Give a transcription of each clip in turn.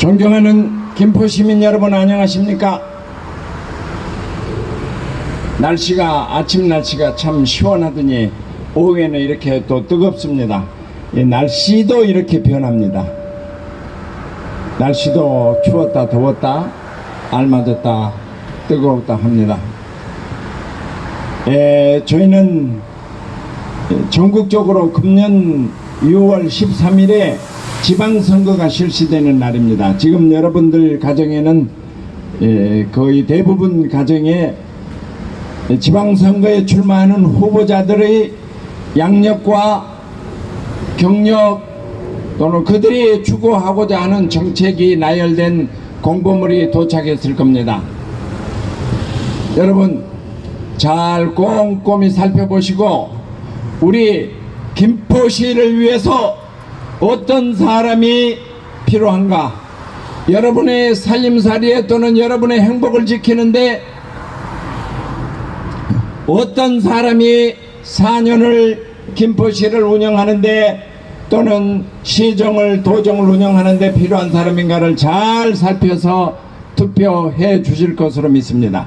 존경하는 김포 시민 여러분, 안녕하십니까? 아침 날씨가 참 시원하더니 오후에는 이렇게 또 뜨겁습니다. 날씨도 이렇게 변합니다. 날씨도 추웠다 더웠다 알맞았다 뜨거웠다 합니다. 저희는 전국적으로 금년 6월 13일에 지방선거가 실시되는 날입니다. 지금 여러분들 가정에는 거의 대부분 가정에 지방선거에 출마하는 후보자들의 양력과 경력 또는 그들이 추구하고자 하는 정책이 나열된 공보물이 도착했을 겁니다. 여러분 잘 꼼꼼히 살펴보시고 우리 김포시를 위해서 어떤 사람이 필요한가, 여러분의 살림살이에 또는 여러분의 행복을 지키는데 어떤 사람이 4년을 김포시를 운영하는데 또는 시정을 도정을 운영하는데 필요한 사람인가를 잘 살펴서 투표해 주실 것으로 믿습니다.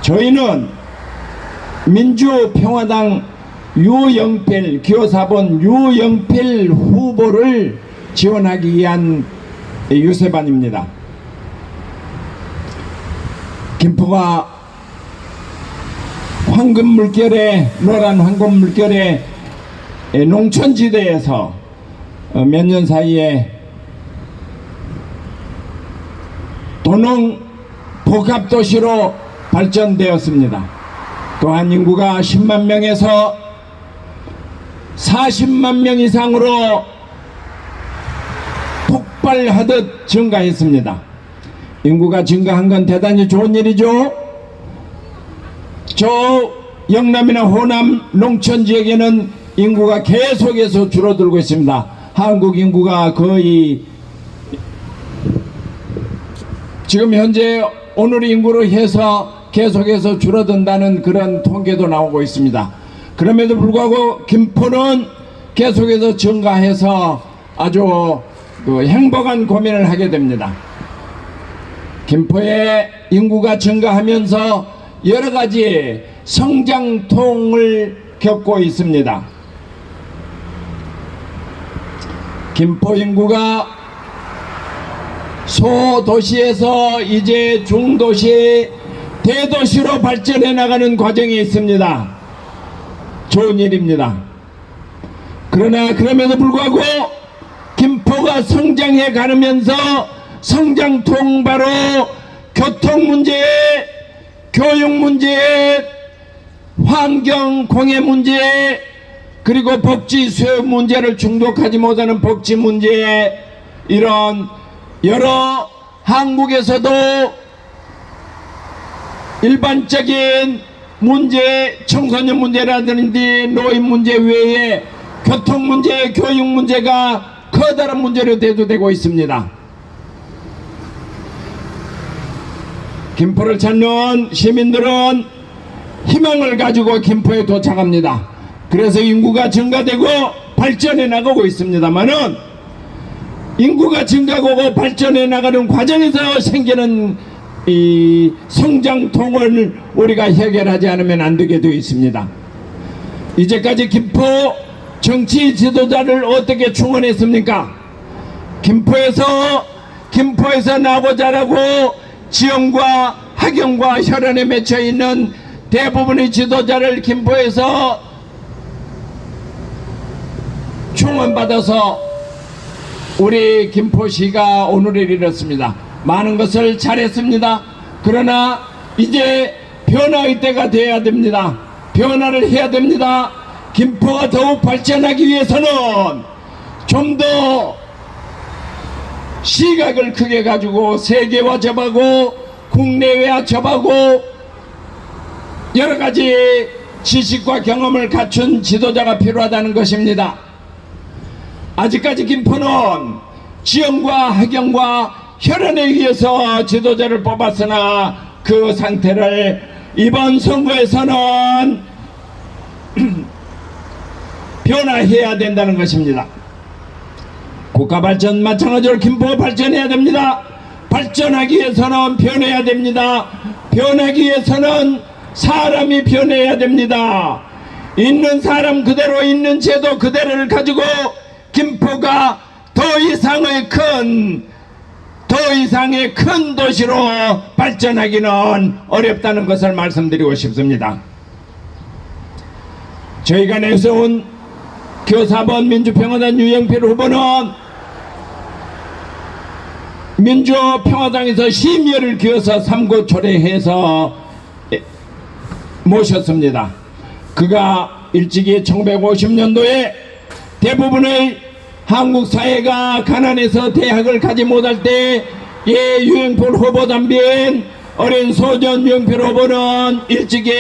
저희는 민주평화당 유영필 기호사번 유영필 후보를 지원하기 위한 유세반입니다. 김포가 노란 황금 물결의 농촌지대에서 몇 년 사이에 도농 복합도시로 발전되었습니다. 또한 인구가 10만 명에서 40만 명 이상으로 폭발하듯 증가했습니다. 인구가 증가한 건 대단히 좋은 일이죠. 저 영남이나 호남 농촌지역에는 인구가 계속해서 줄어들고 있습니다. 한국 인구가 거의 지금 현재 오늘 인구로 해서 계속해서 줄어든다는 그런 통계도 나오고 있습니다. 그럼에도 불구하고 김포는 계속해서 증가해서 아주 행복한 고민을 하게 됩니다. 김포의 인구가 증가하면서 여러가지 성장통을 겪고 있습니다. 김포 인구가 소도시에서 이제 중도시, 대도시로 발전해 나가는 과정에 있습니다. 좋은 일입니다. 그러나 그럼에도 불구하고 김포가 성장해 가면서 성장통 바로 교통 문제, 교육 문제, 환경 공해 문제, 그리고 복지 수요 문제를 충족하지 못하는 복지 문제, 이런 여러 한국에서도 일반적인 문제, 청소년 문제라든지 노인 문제 외에 교통 문제, 교육 문제가 커다란 문제로 대두되고 있습니다. 김포를 찾는 시민들은 희망을 가지고 김포에 도착합니다. 그래서 인구가 증가되고 발전해 나가고 있습니다만은 인구가 증가하고 발전해 나가는 과정에서 생기는 이 성장통을 우리가 해결하지 않으면 안 되게 되어 있습니다. 이제까지 김포 정치 지도자를 어떻게 충원했습니까? 김포에서 나고 자라고 지영과 학영과 혈연에 맺혀 있는 대부분의 지도자를 김포에서 충원받아서 우리 김포시가 오늘을 이뤘습니다. 많은 것을 잘했습니다. 그러나 이제 변화의 때가 되어야 됩니다. 변화를 해야 됩니다. 김포가 더욱 발전하기 위해서는 좀 더 시각을 크게 가지고 세계화 접하고 국내외화 접하고 여러가지 지식과 경험을 갖춘 지도자가 필요하다는 것입니다. 아직까지 김포는 지영과 학영과 혈연에 의해서 지도자를 뽑았으나 그 상태를 이번 선거에서는 변화해야 된다는 것입니다. 국가 발전 마찬가지로 김포가 발전해야 됩니다. 발전하기 위해서는 변해야 됩니다. 변하기 위해서는 사람이 변해야 됩니다. 있는 사람 그대로, 있는 제도 그대로를 가지고 김포가 더 이상의 큰 도시로 발전하기는 어렵다는 것을 말씀드리고 싶습니다. 저희가 내세운 교사번 민주평화당 유영필 후보는 민주평화당에서 심혈을 기어서 삼고초려해서 모셨습니다. 그가 일찍이 1950년도에 대부분의 한국 사회가 가난해서 대학을 가지 못할 때 유영필 후보 담비인 어린 소년 유영필 후보는 일찍이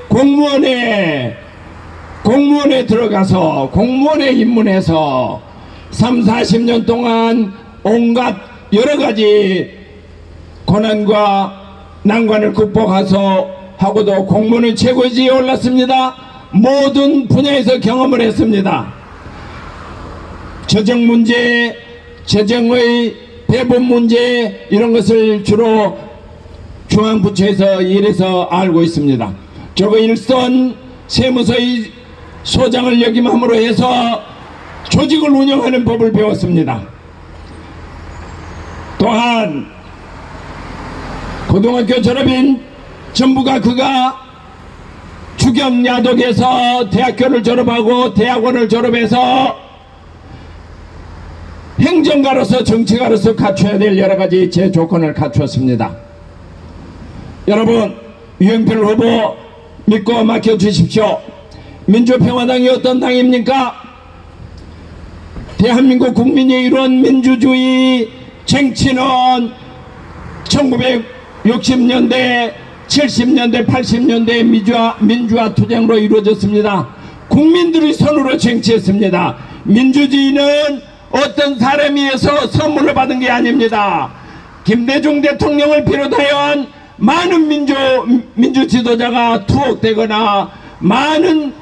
공무원에 들어가서 공무원에 입문해서 30-40년 동안 온갖 여러가지 고난과 난관을 극복해서 하고도 공무원은 최고지에 올랐습니다. 모든 분야에서 경험을 했습니다. 재정 문제, 재정의 배분 문제, 이런 것을 주로 중앙부처에서 일해서 알고 있습니다. 저거 일선 세무서의 소장을 역임함으로 해서 조직을 운영하는 법을 배웠습니다. 또한 고등학교 졸업인 전부가 그가 주경야독에서 대학교를 졸업하고 대학원을 졸업해서 행정가로서 정치가로서 갖춰야 될 여러가지 제 조건을 갖추었습니다. 여러분, 유영필 후보 믿고 맡겨주십시오. 민주평화당이 어떤 당입니까? 대한민국 국민이 이룬 민주주의 쟁취는 1960년대, 70년대, 80년대 민주화 투쟁으로 이루어졌습니다. 국민들의 손으로 쟁취했습니다. 민주주의는 어떤 사람에 의해서 선물을 받은 게 아닙니다. 김대중 대통령을 비롯하여 많은 민주 지도자가 투옥되거나 많은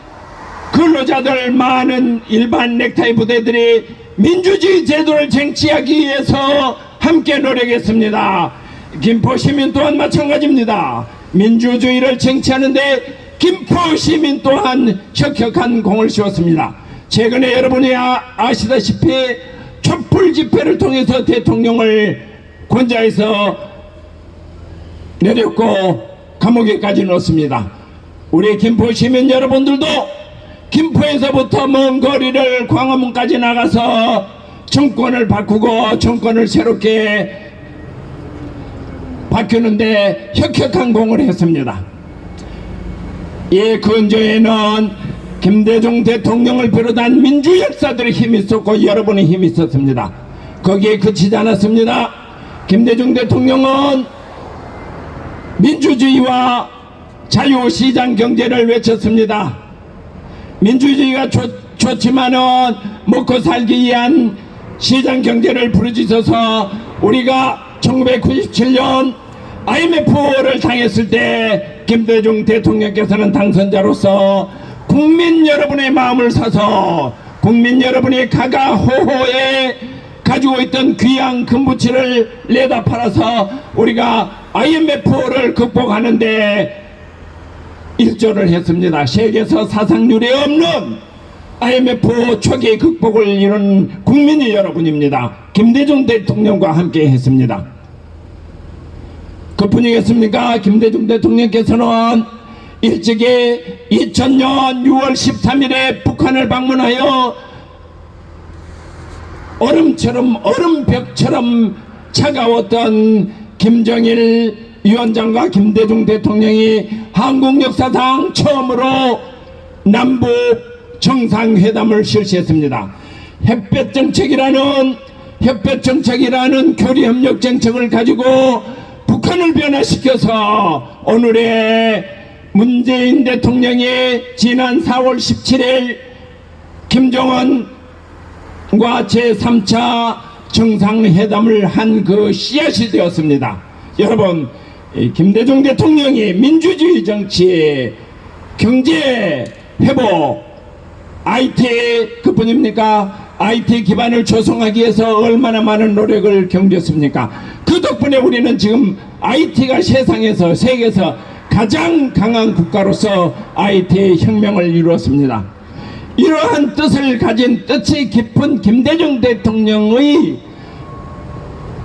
근로자들, 많은 일반 넥타이 부대들이 민주주의 제도를 쟁취하기 위해서 함께 노력했습니다. 김포 시민 또한 마찬가지입니다. 민주주의를 쟁취하는데 김포 시민 또한 혁혁한 공을 씌웠습니다. 최근에 여러분이 아시다시피 촛불 집회를 통해서 대통령을 권좌에서 내렸고 감옥에까지 넣었습니다. 우리 김포 시민 여러분들도 김포에서부터 먼 거리를 광화문까지 나가서 정권을 바꾸고 정권을 새롭게 바꾸는데 혁혁한 공을 했습니다. 이 근저에는 김대중 대통령을 비롯한 민주 역사들의 힘이 있었고 여러분의 힘이 있었습니다. 거기에 그치지 않았습니다. 김대중 대통령은 민주주의와 자유시장 경제를 외쳤습니다. 민주주의가 좋지만은 먹고 살기 위한 시장 경제를 부르짖어서 우리가 1997년 IMF를 당했을 때 김대중 대통령께서는 당선자로서 국민 여러분의 마음을 사서 국민 여러분이 가가호호에 가지고 있던 귀한 금부치를 내다 팔아서 우리가 IMF를 극복하는데 일조를 했습니다. 세계에서 사상 유례 없는 IMF 초기 극복을 이룬 국민이 여러분입니다. 김대중 대통령과 함께 했습니다. 그뿐이겠습니까? 김대중 대통령께서는 일찍이 2000년 6월 13일에 북한을 방문하여 얼음벽처럼 차가웠던 김정일 위원장과 김대중 대통령이 한국 역사상 처음으로 남북 정상회담을 실시했습니다. 햇볕정책이라는 교류협력 정책을 가지고 북한을 변화시켜서 오늘의 문재인 대통령이 지난 4월 17일 김정은과 제3차 정상회담을 한 그 씨앗이 되었습니다. 여러분, 김대중 대통령이 민주주의 정치, 경제 회복, IT 그뿐입니까? IT 기반을 조성하기 위해서 얼마나 많은 노력을 경주했습니까? 그 덕분에 우리는 지금 IT가 세계에서 가장 강한 국가로서 IT 혁명을 이루었습니다. 이러한 뜻을 가진 뜻이 깊은 김대중 대통령의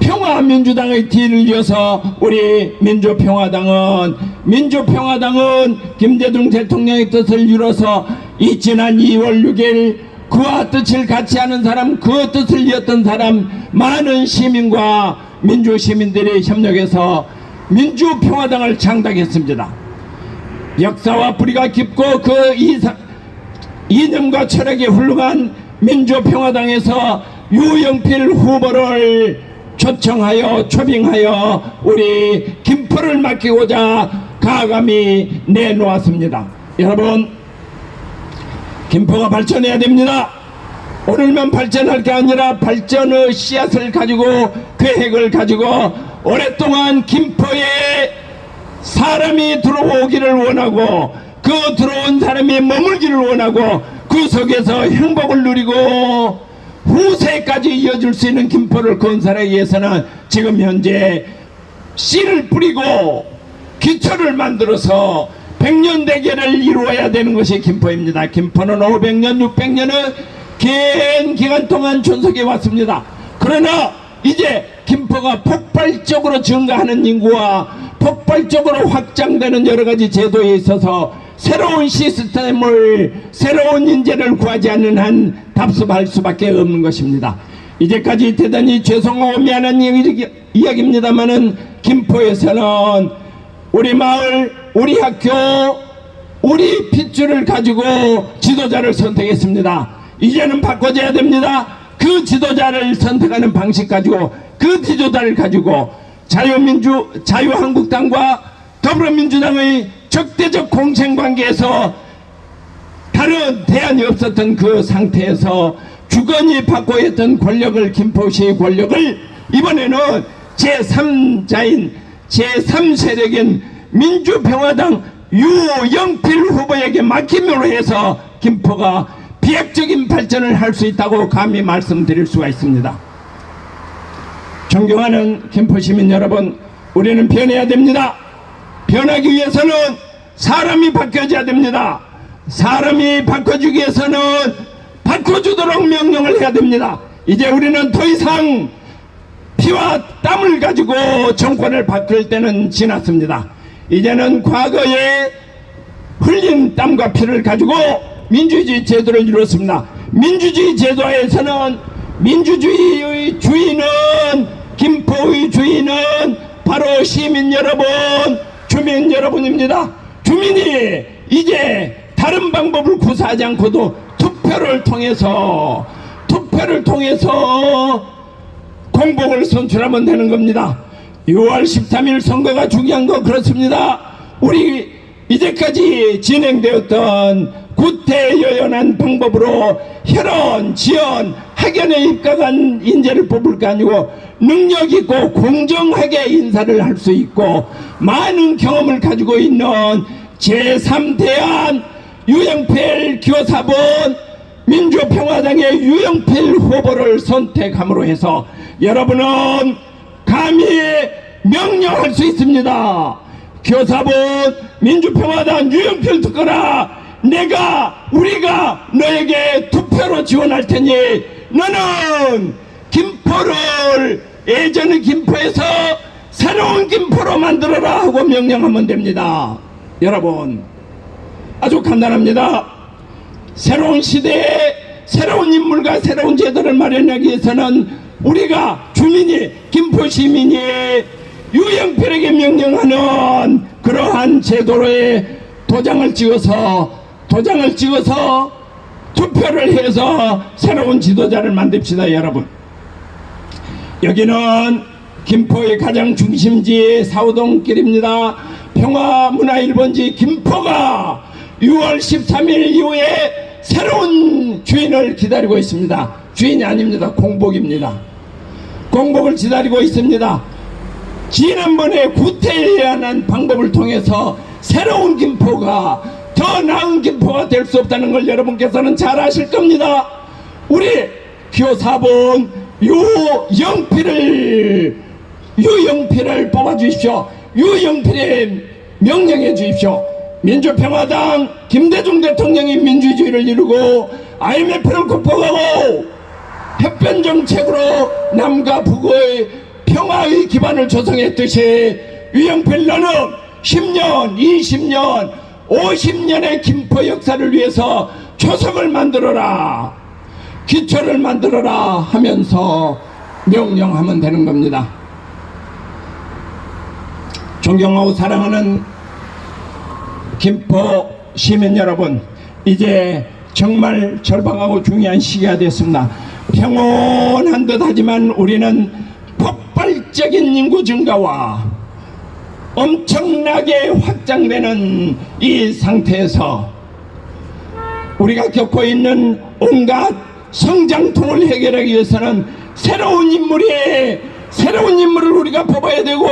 평화민주당의 뒤를 이어서 우리 민주평화당은 김대중 대통령의 뜻을 이뤄서 이 지난 2월 6일 그와 뜻을 같이 하는 사람, 그 뜻을 이었던 사람, 많은 시민과 민주시민들이 협력해서 민주평화당을 창당했습니다. 역사와 뿌리가 깊고 그 이념과 철학이 훌륭한 민주평화당에서 유영필 후보를 초빙하여 우리 김포를 맡기고자 가감히 내놓았습니다. 여러분, 김포가 발전해야 됩니다. 오늘만 발전할 게 아니라 발전의 씨앗을 가지고 계획을 가지고 오랫동안 김포에 사람이 들어오기를 원하고 그 들어온 사람이 머물기를 원하고 그 속에서 행복을 누리고 후세까지 이어질 수 있는 김포를 건설하기 위해서는 지금 현재 씨를 뿌리고 기초를 만들어서 100년 대계를 이루어야 되는 것이 김포입니다. 김포는 500년, 600년은 긴 기간 동안 존속해 왔습니다. 그러나 이제 김포가 폭발적으로 증가하는 인구와 폭발적으로 확장되는 여러가지 제도에 있어서 새로운 시스템을, 새로운 인재를 구하지 않는 한 답습할 수밖에 없는 것입니다. 이제까지 대단히 죄송하고 미안한 이야기입니다만은 김포에서는 우리 마을, 우리 학교, 우리 핏줄을 가지고 지도자를 선택했습니다. 이제는 바꿔줘야 됩니다. 그 지도자를 선택하는 방식 가지고, 그 지도자를 가지고 자유한국당과 더불어민주당의 적대적 공생관계에서 다른 대안이 없었던 그 상태에서 주거니 바꿔야 했던 권력을, 김포시의 권력을 이번에는 제3자인 제3세력인 민주평화당 유영필 후보에게 맡김으로 해서 김포가 비약적인 발전을 할 수 있다고 감히 말씀드릴 수가 있습니다. 존경하는 김포시민 여러분, 우리는 변해야 됩니다. 변하기 위해서는 사람이 바뀌어져야 됩니다. 사람이 바꿔주기 위해서는 바꿔주도록 명령을 해야 됩니다. 이제 우리는 더 이상 피와 땀을 가지고 정권을 바꿀 때는 지났습니다. 이제는 과거에 흘린 땀과 피를 가지고 민주주의 제도를 이루었습니다. 민주주의 제도에서는 민주주의의 주인은, 김포의 주인은 바로 시민 여러분, 주민 여러분입니다. 주민이 이제 다른 방법을 구사하지 않고도 투표를 통해서 공복을 선출하면 되는 겁니다. 6월 13일 선거가 중요한 거 그렇습니다. 우리 이제까지 진행되었던 구태여연한 방법으로 혈연, 지연, 학연에 입각한 인재를 뽑을 게 아니고 능력있고 공정하게 인사를 할 수 있고 많은 경험을 가지고 있는 제3대안 유영필 교사분, 민주평화당의 유영필 후보를 선택함으로 해서 여러분은 감히 명령할 수 있습니다. 교사분, 민주평화당 유영필 듣거라. 우리가 너에게 투표로 지원할 테니 너는 김포를 예전의 김포에서 새로운 김포로 만들어라 하고 명령하면 됩니다. 여러분, 아주 간단합니다. 새로운 시대에 새로운 인물과 새로운 제도를 마련하기 위해서는 우리가 주민이, 김포 시민이 유영필에게 명령하는 그러한 제도로의 도장을 찍어서 투표를 해서 새로운 지도자를 만듭시다. 여러분, 여기는 김포의 가장 중심지 사우동길입니다. 평화문화1번지 김포가 6월 13일 이후에 새로운 주인을 기다리고 있습니다. 주인이 아닙니다. 공복입니다. 공복을 기다리고 있습니다. 지난번에 구태여연한 방법을 통해서 새로운 김포가, 더 나은 김포가 될 수 없다는 걸 여러분께서는 잘 아실 겁니다. 우리 기호 4번 유영필을 뽑아주십시오. 유영필에 명령해 주십시오. 민주평화당 김대중 대통령이 민주주의를 이루고 IMF를 극복하고 햇변정책으로 남과 북의 평화의 기반을 조성했듯이 유영필 너는 10년, 20년, 50년의 김포 역사를 위해서 초석을 만들어라, 기초를 만들어라 하면서 명령하면 되는 겁니다. 존경하고 사랑하는 김포 시민 여러분, 이제 정말 절박하고 중요한 시기가 됐습니다. 평온한 듯 하지만 우리는 폭발적인 인구 증가와 엄청나게 확장되는 이 상태에서 우리가 겪고 있는 온갖 성장통을 해결하기 위해서는 새로운 인물을 우리가 뽑아야 되고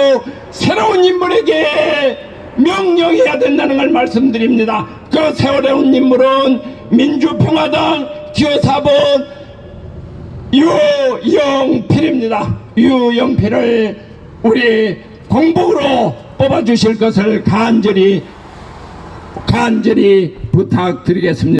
새로운 인물에게 명령해야 된다는 걸 말씀드립니다. 그 새로운 인물은 민주평화당 기호 4번 유영필입니다. 유영필을 우리 공복으로 뽑아주실 것을 간절히 부탁드리겠습니다.